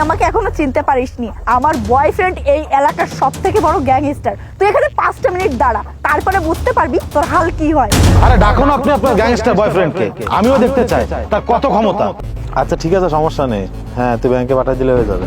আমাকে এখনো চিনতে পারিসনি। আমার বয়ফ্রেন্ড এই এলাকার সবথেকে বড় গ্যাংস্টার। তুই এখানে 5টা মিনিট দাঁড়া, তারপরে বুঝতে পারবি তোর হাল কি হয়। আরে ডাকুন আপনি আপনার গ্যাংস্টার বয়ফ্রেন্ডকে, আমিও দেখতে চাই তার কত ক্ষমতা। আচ্ছা ঠিক আছে, সমস্যা নেই। হ্যাঁ, তুই ব্যাংকে পাঠিয়ে দিলে হয়ে যাবে।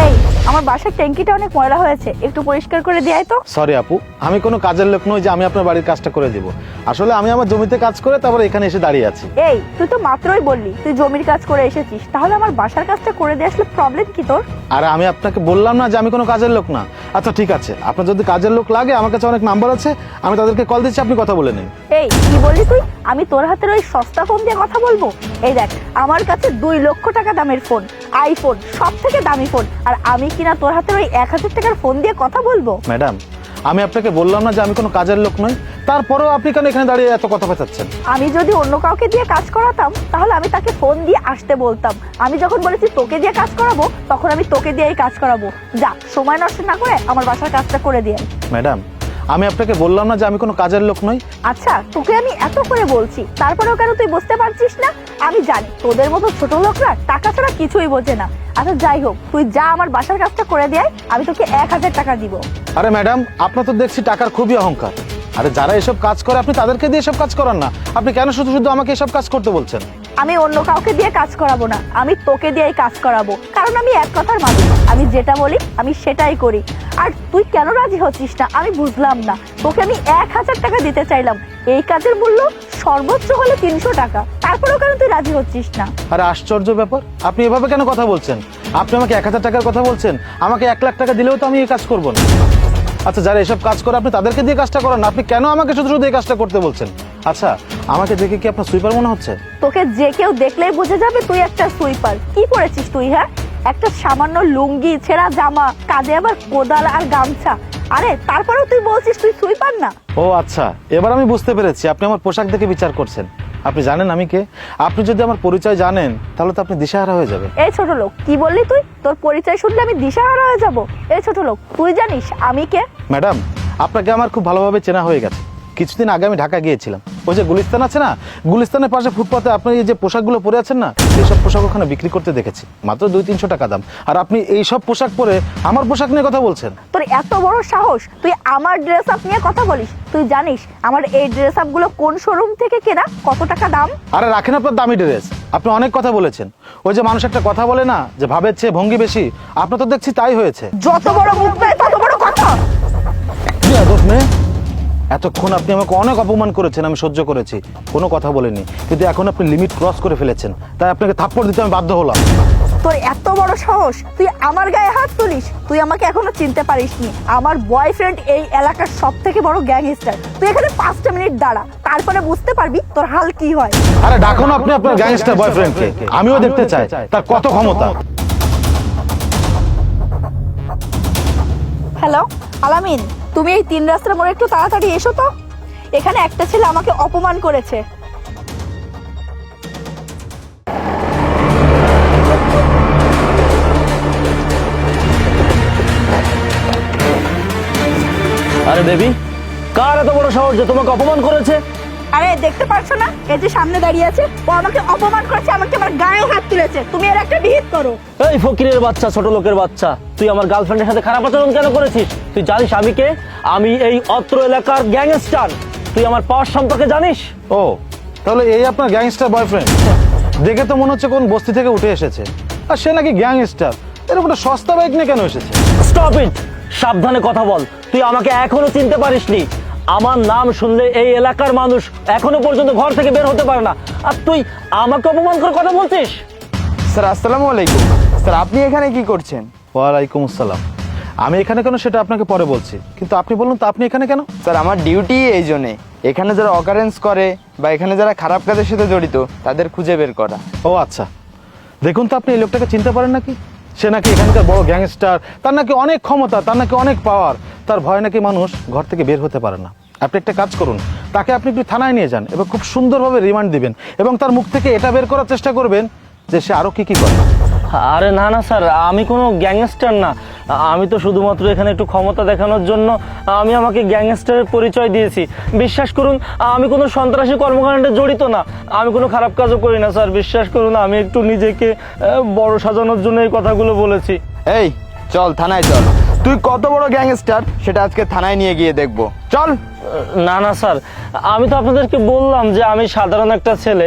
এই আমার বাসার ট্যাঙ্কিটা অনেক ময়লা হয়েছে, একটু পরিষ্কার করে দিয়াই তো। সরি আপু, আমি কোনো কাজের লোক নই যে আমি আপনার বাড়ির কাজটা করে দিব। আসলে আমি আমার জমিতে কাজ করে তারপর এখানে এসে দাঁড়িয়ে আছি। এই তুই তো মাত্রই বললি তুই জমির কাজ করে এসেছিস, তাহলে আমার বাসার কাজটা করে দিয়ে আসলে প্রবলেম কি তোর? আরে আমি আপনাকে বললাম না যে আমি কোনো কাজের লোক না। আচ্ছা ঠিক আছে, আপনার যদি কাজের লোক লাগে আমার কাছে অনেক নাম্বার আছে, আমি তাদেরকে কল দিচ্ছি, আপনি কথা বলে নিন। এই কি বললি তুই? আমি তোর হাতের ওই সস্তা ফোন দিয়ে কথা বলবো? এই দেখ, আমার কাছে 2 লক্ষ টাকা দামের ফোন, আইফোন, সব থেকে দামি ফোন, আর আমি কিনা তোর হাতের ওই 1000 টাকার ফোন দিয়ে কথা বলবো? ম্যাডাম, আমি আপনাকে বললাম না যে আমি কোনো কাজের লোক নই, তারপরেও আপনি কেন এখানে দাঁড়িয়ে এত কথা পেঁচাচ্ছেন? আমি যদি অন্য কাউকে দিয়ে কাজ করাতাম তাহলে আমি তাকে ফোন দিয়ে আসতে বলতাম। আমি যখন বলেছি তোকে দিয়ে কাজ করাবো, তখন আমি তোকে দিয়েই কাজ করাবো। যা, সময় নষ্ট না করে আমার বাসার কাজটা করে দিয়ে আয়। ম্যাডাম, আমি আপনাকে বললাম না যে আমি কোনো কাজের লোক নই। আচ্ছা, তোকে আমি এত করে বলছি, তারপরেও কেন তুই বুঝতে পারছিস না? আমি জানি তোদের মতো ছোট লোকরা টাকা ছাড়া কিছুই বোঝে না। আচ্ছা যাই হোক, তুই যা, আমার বাসার কাজটা করে দিয়ে আয়, আমি তোকে 1000 টাকা দিব। আরে ম্যাডাম, আপনার তো দেখছি টাকার খুবই অহংকার। আরে যারা এসব কাজ করে আপনি তাদেরকে দিয়ে এসব কাজ করান না, আপনি কেন শুধু শুধু আমাকে এসব কাজ করতে বলছেন? আমি অন্য কাউকে দিয়ে কাজ করাবো না, আমি তোকে দিয়েই কাজ করাবো, কারণ আমি এক কথার মানুষ। আমি যেটা বলি আমি সেটাই করি। আর তুই কেন রাজি হচ্ছিস না আমি বুঝলাম না। তোকে আমি 1000 টাকা দিতে চাইলাম, এই কাজের মূল্য সর্বোচ্চ হলে 300 টাকা, তারপরেও কেন তুই রাজি হচ্ছিস না? আরে আশ্চর্য ব্যাপার, আপনি এভাবে কেন কথা বলছেন? আপনি আমাকে 1000 টাকার কথা বলছেন, আমাকে 1 লাখ টাকা দিলেও তো আমি এই কাজ করবো না। আচ্ছা, যারা এসব কাজ করে আপনি তাদেরকে দিয়ে কাজটা করান না, আপনি কেন আমাকে শুধু শুধু এই কাজটা করতে বলছেন? আচ্ছা, আমাকে দেখে কি আপনার সুইপার মনে হচ্ছে? তোকে যে কেউ দেখলেই বুঝে যাবে তুই একটা সুইপার। কি পরেছিস তুই? হ্যাঁ, একটা সামান্য লুঙ্গি, ছেঁড়া জামা, কাঁধে আবার কোদাল আর গামছা। আরে তারপরেও তুই বলছিস তুই সুইপার না? ও আচ্ছা, এবার আমি বুঝতে পেরেছি আপনি আমার পোশাক দেখে বিচার করছেন। আপনি জানেন আমি কে? আপনি যদি আমার পরিচয় জানেন তাহলে তো আপনি দিশাহারা হয়ে যাবেন। এই ছোট লোক, কি বললি তুই? তোর পরিচয় শুনলে আমি দিশাহারা হয়ে যাব? এই ছোট লোক, তুই জানিস আমি কে? ম্যাডাম, আপনাকে আমার খুব ভালোভাবে চেনা হয়ে গেছে। কিছুদিন আগে আমি ঢাকা গিয়েছিলাম, ওই যে গুলিস্তান আছে না, গুলিস্তানের পাশে ফুটপাতে আপনি এই যে পোশাকগুলো পরে আছেন না, এইসব পোশাক ওখানে বিক্রি করতে দেখেছি, মাত্র 200-300 টাকা দাম। আর আপনি এইসব পোশাক পরে আমার পোশাক নিয়ে কথা বলছেন? তোর এত বড় সাহস, তুই আমার ড্রেস আপ নিয়ে কথা বলিস? তুই জানিস আমার এই ড্রেস আপ গুলো কোন শোরুম থেকে কেনা, কত টাকা দাম? আরে রাখেন আপনার দামি ড্রেস, আপনি অনেক কথা বলেছেন। ওই যে মানুষ একটা কথা বলে না যে ভাবের চেয়ে ভঙ্গি বেশি, আপনার তো দেখছি তাই হয়েছে। যত বড় মুখ নয় তত বড় কথা। এতক্ষণ আপনি আমাকে অনেক অপমান করেছেন, আমি সহ্য করেছি, কোনো কথা বলিনি, কিন্তু এখন আপনি লিমিট ক্রস করে ফেলেছেন, তাই আপনাকে থাপ্পড় দিতে আমি বাধ্য হলাম। তোর এত বড় সাহস, তুই আমার গায়ে হাত তুলিস? তুই আমাকে এখনো চিনতে পারিসনি। আমার বয়ফ্রেন্ড এই এলাকার সবথেকে বড় গ্যাংস্টার। তুই এখানে 5টা মিনিট দাঁড়া, তারপরে বুঝতে পারবি তোর হাল কি হয়। আরে ডাকুন আপনি আপনার গ্যাংস্টার বয়ফ্রেন্ডকে, আমিও দেখতে চাই তার কত ক্ষমতা। হ্যালো আলামিন, তুমি এই 3 রাস্তার মোড়ে একটু তাড়াতাড়ি এসো তো। এখানে একটা ছেলে আমাকে অপমান করেছে। আরে দেবী, কার এত বড় সাহস যে তোমাকে অপমান করেছে? আরে দেখতে পারছো না, এই যে সামনে দাঁড়িয়ে আছে, ও আমাকে অপমান করেছে, আমাকে আমার গায়ে হাত তুলেছে। তুমি এর একটা বিহিত করো। এই ফকিরের বাচ্চা, ছোট লোকের বাচ্চা, তুই আমার গার্লফ্রেন্ডের সাথে খারাপ আচরণ কেন করেছিস? তুই জানিস আমি কে? আমি এই অত্র এলাকার গ্যাংস্টার। তুই আমার পাওয়ার সম্পর্কে জানিস? ও, তাহলে এই আপনার গ্যাংস্টার বয়ফ্রেন্ড? দেখে তো মনে হচ্ছে কোন বস্তি থেকে উঠে এসেছে, আর সে নাকি গ্যাংস্টার। এরকম একটা সস্তা বাইক নিয়ে কেন এসেছে? স্টপ ইট, সাবধানে কথা বল। তুই আমাকে এখনো চিনতে পারিসনি। আমার নাম শুনলে এই এলাকার মানুষ এখনো পর্যন্ত ঘর থেকে বের হতে পারে না, আর তুই আমাকে অপমান করে কথা বলছিস? স্যার আসসালামু আলাইকুম। স্যার আপনি এখানে কি করছেন? ওয়ালাইকুম আসসালাম। আমি এখানে কেন সেটা আপনাকে পরে বলছি, কিন্তু আপনি বলুন তো আপনি এখানে কেন? স্যার আমার ডিউটি এই জন্যে, এখানে যারা অকারেন্স করে বা এখানে যারা খারাপ কাজের সাথে জড়িত তাদের খুঁজে বের করা। ও আচ্ছা, দেখুন তো আপনি এই লোকটাকে চিনতে পারেন নাকি? সে নাকি এখানকার বড় গ্যাংস্টার, তার নাকি অনেক ক্ষমতা, তার নাকি অনেক পাওয়ার, তার ভয় নাকি মানুষ ঘর থেকে বের হতে পারে না। আপনি একটা কাজ করুন, তাকে আপনি একটু থানায় নিয়ে যান এবং খুব সুন্দরভাবে রিমান্ড দিবেন এবং তার মুখ থেকে এটা বের করার চেষ্টা করবেন যে সে আরো কি কি করে। আরে না না স্যার, আমি কোনো গ্যাংস্টার না। আমি তো শুধুমাত্র এখানে একটু ক্ষমতা দেখানোর জন্য আমি আমাকে গ্যাংস্টারের পরিচয় দিয়েছি। বিশ্বাস করুন, আমি কোনো সন্ত্রাসী কর্মকাণ্ডে জড়িত না, আমি কোনো খারাপ কাজও করি না স্যার। বিশ্বাস করুন, আমি একটু নিজেকে বড় সাজানোর জন্য এই কথাগুলো বলেছি। এই চল থানায় চল, তুই কত বড় গ্যাংস্টার সেটা আজকে থানায় নিয়ে গিয়ে দেখবো, চল। না না স্যার, আমি তো আপনাদেরকে বললাম যে আমি সাধারণ একটা ছেলে,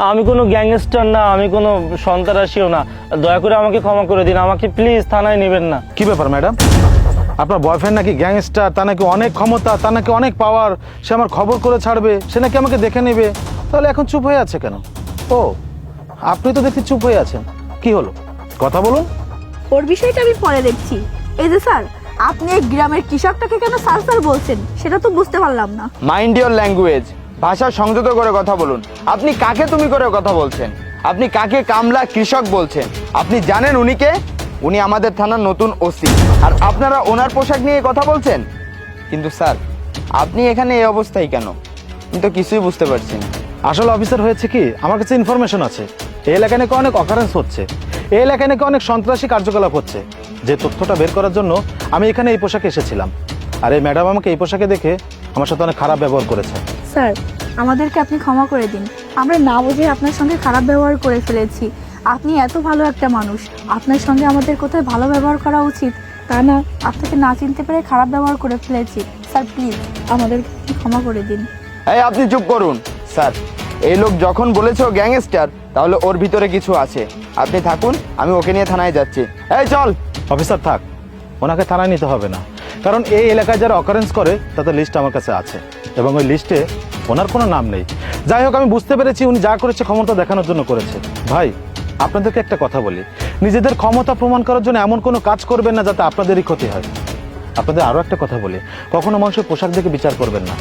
আমি কোনো গ্যাংস্টার না, আমি কোনো সন্ত্রাসীও না। দয়া করে আমাকে ক্ষমা করে দিন, আমাকে প্লিজ থানায় নেবেন না। কি ব্যাপার ম্যাডাম, আপনার বয়ফ্রেন্ড নাকি গ্যাংস্টার, তার নাকি অনেক ক্ষমতা, তার নাকি অনেক পাওয়ার, সে আমার খবর করে ছাড়বে, সে নাকি আমাকে দেখে নেবে, তাহলে এখন চুপ হয়ে আছে কেন? ও, আপনি তো দেখছি চুপ হয়ে আছেন, কি হলো কথা বলুন। ওর বিষয়টা আমি পরে দেখছি। এই যে স্যার, আপনি এই গ্রামের কৃষকটাকে কেন স্যার স্যার বলছেন সেটা তো বুঝতে পারলাম না। মাইন্ড ইওর ল্যাঙ্গুয়েজ, ভাষা সংযত করে কথা বলুন। আপনি কাকে তুমি করে কথা বলছেন? আপনি কাকে কামলা কৃষক বলছেন? আপনি জানেন উনি কে? উনি আমাদের থানার নতুন ওসি, আর আপনারা ওনার পোশাক নিয়ে কথা বলছেন। কিন্তু স্যার, আপনি এখানে এই অবস্থায় কেন? আমি তো কিছুই বুঝতে পারছি না। আসলে অফিসার হয়েছে কি, আমার কাছে ইনফরমেশন আছে এই এলাকায় নাকি অনেক অকারেন্স হচ্ছে, এই এলাকায় নাকি অনেক সন্ত্রাসী কার্যকলাপ হচ্ছে। যে তথ্যটা বের করার জন্য আমি এখানে এই পোশাকে এসেছিলাম। আর এই ম্যাডাম আমাকে এই পোশাকে দেখে আমার সাথে অনেক খারাপ ব্যবহার করেছে। স্যার, আমাদেরকে আপনি ক্ষমা করে দিন, আমরা না বুঝে আপনার সঙ্গে খারাপ ব্যবহার করে ফেলেছি। আপনি এত ভালো একটা মানুষ, আপনার সঙ্গে আমাদের কোথায় ভালো ব্যবহার করা উচিত, তা না আপনাকে না চিনতে পেরে খারাপ ব্যবহার করে ফেলেছি। স্যার প্লিজ আমাদেরকে আপনি ক্ষমা করে দিন। এই আপনি চুপ করুন। স্যার, এই লোক যখন বলেছে ও গ্যাংস্টার, তাহলে ওর ভিতরে কিছু আছে। আপনি থাকুন, আমি ওকে নিয়ে থানায় যাচ্ছি। এই চল। অফিসার থাক, ওনাকে থানায় নিতে হবে না, কারণ এই এলাকায় যারা অকারেন্স করে তাদের লিস্ট আমার কাছে আছে, এবং ওই লিস্টে ওনার কোনো নাম নেই। যাই হোক, আমি বুঝতে পেরেছি উনি যা করেছে ক্ষমতা দেখানোর জন্য করেছে। ভাই, আপনাদেরকে একটা কথা বলি, নিজেদের ক্ষমতা প্রমাণ করার জন্য এমন কোনো কাজ করবেন না যাতে আপনাদেরই ক্ষতি হয়। আপনাদের আরও একটা কথা বলি, কখনো মানুষের পোশাক দেখে বিচার করবেন না।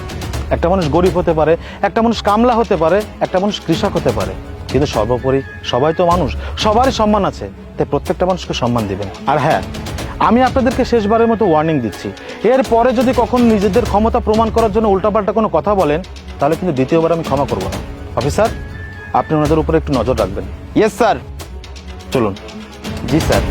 একটা মানুষ গরিব হতে পারে, একটা মানুষ কামলা হতে পারে, একটা মানুষ কৃষক হতে পারে, কিন্তু সর্বোপরি সবাই তো মানুষ, সবারই সম্মান আছে, তাই প্রত্যেকটা মানুষকে সম্মান দিবেন। আর হ্যাঁ, আমি আপনাদেরকে শেষবারের মতো ওয়ার্নিং দিচ্ছি, এরপরে যদি কখনো নিজেদের ক্ষমতা প্রমাণ করার জন্য উল্টাপাল্টা কোনো কথা বলেন, তাহলে কিন্তু দ্বিতীয়বার আমি ক্ষমা করব না। অফিসার, আপনি ওনাদের উপরে একটু নজর রাখবেন। Yes sir. চলুন। জি স্যার।